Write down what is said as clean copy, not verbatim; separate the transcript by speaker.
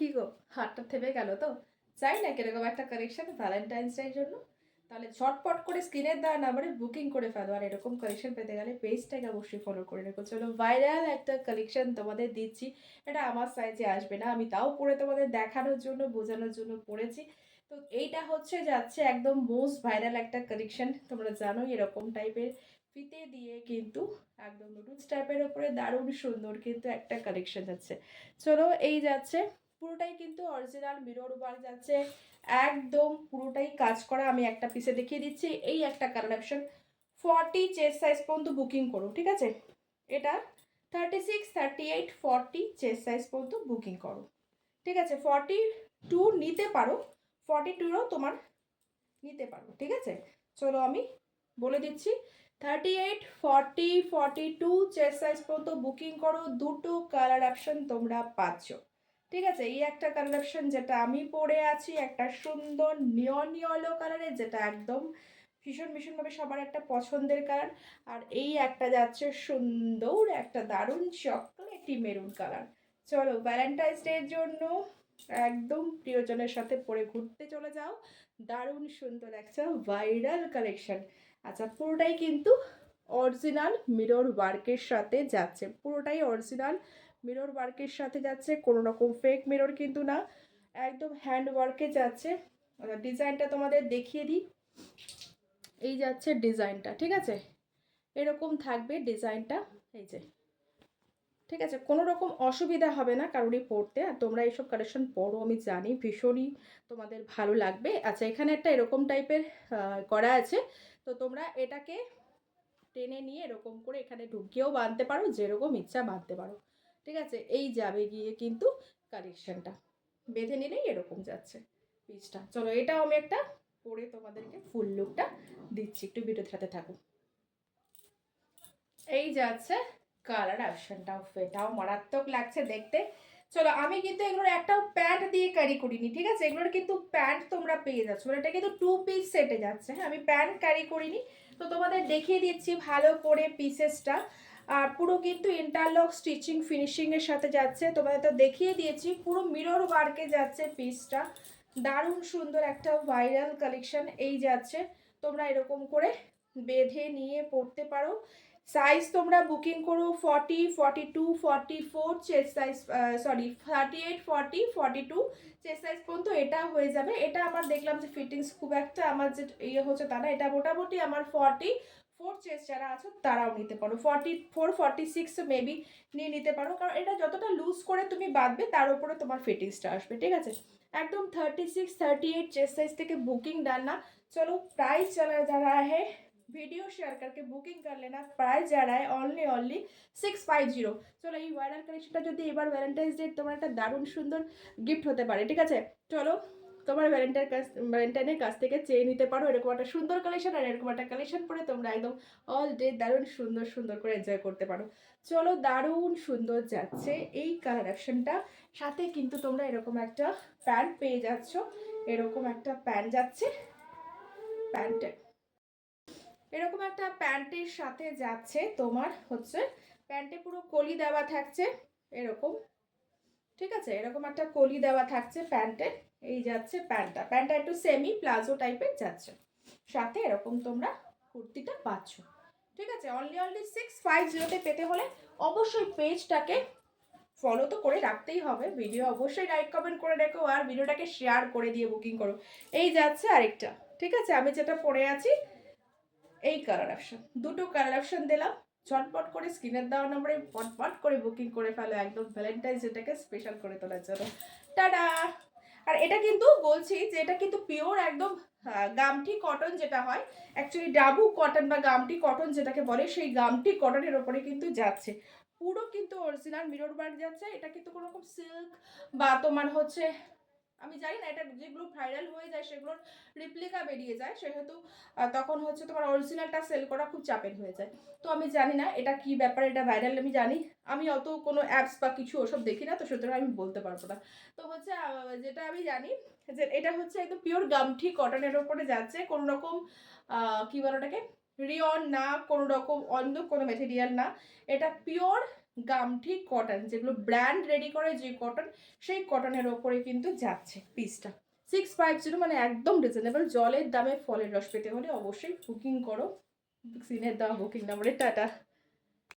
Speaker 1: কি গো, হাতটা থেমে গেল তো? চাই না কিরকম একটা কালেকশন ভ্যালেন্টাইন্স ডের জন্য। তাহলে ঝটপট করে স্ক্রিনের দেওয়া নাম্বারে বুকিং করে ফেলো। আর এরকম কালেকশন পেতে গেলে পেজটাকে অবশ্যই ফলো করে রেখো। চলো ভাইরাল একটা কালেকশন তোমাদের দিচ্ছি। এটা আমার সাইজে আসবে না, আমি তাও পরে তোমাদের দেখানোর জন্য বোঝানোর জন্য পরেছি। তো এইটা হচ্ছে যাচ্ছে একদম মোস্ট ভাইরাল একটা কালেকশন। তোমরা জানো এরকম টাইপের ফিতে দিয়ে কিন্তু একদম নুডলস টাইপের ওপরে দারুণ সুন্দর কিন্তু একটা কালেকশন যাচ্ছে। চলো এই যাচ্ছে পুরোটাই কিন্তু অরিজিনাল মিরর ওয়ার্ক যাচ্ছে, একদম পুরোটাই কাজ করা। আমি একটা পিসে দেখিয়ে দিচ্ছি। এই একটা কালার অপশন 40 চেস্ট সাইজ পর্যন্ত বুকিং করো, ঠিক আছে? এটা 36, 38, 40 চেস্ট সাইজ পর্যন্ত বুকিং করো, ঠিক আছে? 42 নিতে পারো, 42ও তোমার নিতে পারো, ঠিক আছে? চলো আমি বলে দিচ্ছি। 38, 40, 42 চেস্ট সাইজ পর্যন্ত বুকিং করো। দুটো কালার অপশন তোমরা পাচ্ছ, ঠিক আছে? এই একটা কালার অপশন যেটা আমি পরে আছি, একটা সুন্দর নিয়ন ইয়েলো কালারের, যেটা একদম ভীষণ ভীষণভাবে সবার একটা পছন্দের কালার। আর এই একটা যাচ্ছে সুন্দর একটা দারুণ চকলেটি মেরুন কালার। চলো ভ্যালেন্টাইন্স ডের জন্য একদম প্রিয়জনের সাথে পরে ঘুরতে চলে যাও। দারুণ সুন্দর একটা ভাইরাল কালেকশন। আচ্ছা, পুরোটাই কিন্তু অরিজিনাল মিরর ওয়ার্কের সাথে যাচ্ছে, পুরোটাই অরিজিনাল মিরর ওয়ার্কের সাথে যাচ্ছে, কোনো রকম ফেক মিরর কিন্তু না, একদম হ্যান্ড ওয়ার্কে যাচ্ছে। ডিজাইনটা তোমাদের দেখিয়ে দিই। এই যাচ্ছে ডিজাইনটা, ঠিক আছে? এরকম থাকবে ডিজাইনটা, এই যে, ঠিক আছে? কোনো রকম অসুবিধা হবে না কারোরই পড়তে। আর তোমরা এইসব কালেকশন পড়ো, আমি জানি ভীষণই তোমাদের ভালো লাগবে। আচ্ছা, এখানে একটা এরকম টাইপের করা আছে, তো তোমরা এটাকে টেনে নিয়ে এরকম করে এখানে ঢুকিয়েও বাঁধতে পারো, যেরকম ইচ্ছা বাঁধতে পারো, ঠিক আছে? এই যাবে গিয়ে কিন্তু কালেকশনটা বেঁধে নিলেই এরকম যাচ্ছে পিসটা। চলো এটাও আমি একটা পরে তোমাদেরকে ফুল লুকটা দিচ্ছি, একটু ভিডিওর সাথে থাকো। এই যাচ্ছে কালার অপশনটাও, এটাও মারাত্মক লাগছে দেখতে। চলো আমি কিন্তু এগুলোর একটাও প্যান্ট দিয়ে ক্যারি করিনি, ঠিক আছে? এগুলোর কিন্তু প্যান্ট তোমরা পেয়ে যাচ্ছ, মানে এটা কিন্তু 2 পিস সেটে যাচ্ছে। হ্যাঁ, আমি প্যান্ট ক্যারি করিনি, তো তোমাদের দেখিয়ে দিচ্ছি ভালো করে পিসেসটা। আর পুরো কিন্তু ইন্টারলক স্টিচিং ফিনিশিং এর সাথে যাচ্ছে, তোমাদের তো দেখিয়ে দিয়েছি। পুরো মিরর ওয়ার্কে যাচ্ছে পিসটা, দারুণ সুন্দর একটা ভাইরাল কালেকশন। এই যাচ্ছে, তোমরা এরকম করে বেঁধে নিয়ে পড়তে পারো। সাইজ তোমরা বুকিং করো 40, 42, 44 chest size, sorry 38, 40, 42 chest size পর্যন্ত এটা হয়ে যাবে। এটা আমার দেখলাম যে ফিটিংস খুব একটা আমার যে ইয়ে হচ্ছে তা না, এটা মোটামুটি আমার 44 চেস্ট যারা আছো তারাও নিতে পারো। 44, 46 মেবি নিয়ে নিতে পারো, কারণ এটা যতটা লুজ করে তুমি বাঁধবে তার উপরে তোমার ফিটিংসটা আসবে, ঠিক আছে? একদম 36, 38 चेस्ट साइज থেকে बुकिंग डालना। चलो प्राइस चला जा रहा है, वीडियो शेयर करके बुकिंग कर लेना। प्राइस जा रहा है ओनली ओनली 650। চলো এই ভাইরাল কালেকশনটা যদি এবার ভ্যালেন্টাইন্স ডে তোমার একটা দারুণ সুন্দর গিফট হতে পারে, ঠিক আছে? চলো তোমার ভ্যালেন্টাইনের কাছ থেকে চেয়ে নিতে পারো এরকম একটা সুন্দর কালেকশন। আর এরকম একটা কালেকশন পরে তোমরা একদম অল ডে দারুণ সুন্দর সুন্দর করে এনজয় করতে পারো। চলো দারুণ সুন্দর যাচ্ছে এই কালার অপশনটা, সাথে কিন্তু তোমরা এরকম একটা প্যান্ট পেয়ে যাচ্ছ। এরকম একটা প্যান্ট যাচ্ছে, প্যান্টে এরকম একটা প্যান্টের সাথে যাচ্ছে তোমার হচ্ছে, প্যান্টে পুরো কলি দেওয়া থাকছে এরকম, ঠিক আছে? এরকম একটা কলি দেওয়া থাকছে প্যান্টে। এই যাচ্ছে প্যান্টটা, প্যান্টটা একটু সেমি প্লাজো টাইপের যাচ্ছে, সাথে এরকম তোমরা কুর্তিটা পাচ্ছ, ঠিক আছে? অনলি অনলি 650 পেতে হলে অবশ্যই পেজটাকে ফলো তো করে রাখতেই হবে, ভিডিও অবশ্যই লাইক কমেন্ট করে রেখো, আর ভিডিওটাকে শেয়ার করে দিয়ে বুকিং করো। এই যাচ্ছে আরেকটা, ঠিক আছে? আমি যেটা পরে আছি এই কালার অপশন, দুটো কালার অপশন দিলাম। ঝটপট করে স্ক্রিনের দেওয়া নম্বরে পটপট করে বুকিং করে ফেলো, একদম ভ্যালেন্টাইন্স ডেটাকে স্পেশাল করে তোলার জন্য। টাটা। আর এটা কিন্তু বলছি যে এটা কিন্তু পিওর একদম গামঠি কটন যেটা হয়, অ্যাকচুয়ালি ডাবু কটন বা গামঠি কটন যেটাকে বলে, সেই গামঠি কটনের ওপরে কিন্তু যাচ্ছে, পুরো কিন্তু অরিজিনাল মিরর ওয়ার্ক যাচ্ছে। এটা কিন্তু কোনো রকম সিল্ক বা তোমার হচ্ছে, আমি জানি না, এটা যেগুলো ভাইরাল হয়ে যায় সেগুলোর রিপ্লিকা বেরিয়ে যায়, সেহেতু তখন হচ্ছে তোমার অরিজিনালটা সেল করা খুব চাপের হয়ে যায়। তো আমি জানি না এটা কি ব্যাপার, এটা ভাইরাল আমি জানি, আমি অত কোনো অ্যাপস বা কিছু ওসব দেখি না, তো সুতরাং আমি বলতে পারবো না। তো হচ্ছে যেটা আমি জানি যে এটা হচ্ছে একদম পিওর গামঠি কটনের ওপরে যাচ্ছে, কোনো রকম কি বলে ওটাকে, রিয়ন না, কোনো রকম অন্য কোনো মেটেরিয়াল না, এটা পিওর গামঠি কটন, যেগুলো ব্র্যান্ড রেডি করে যে কটন, সেই কটনের ওপরে কিন্তু যাচ্ছে পিসটা। 650 মানে একদম রিজনেবল। জলের দামে ফলের রস পেতে হলে অবশ্যই বুকিং করো। সিনের দেওয়া বুকিং নাম্বারে টাটা।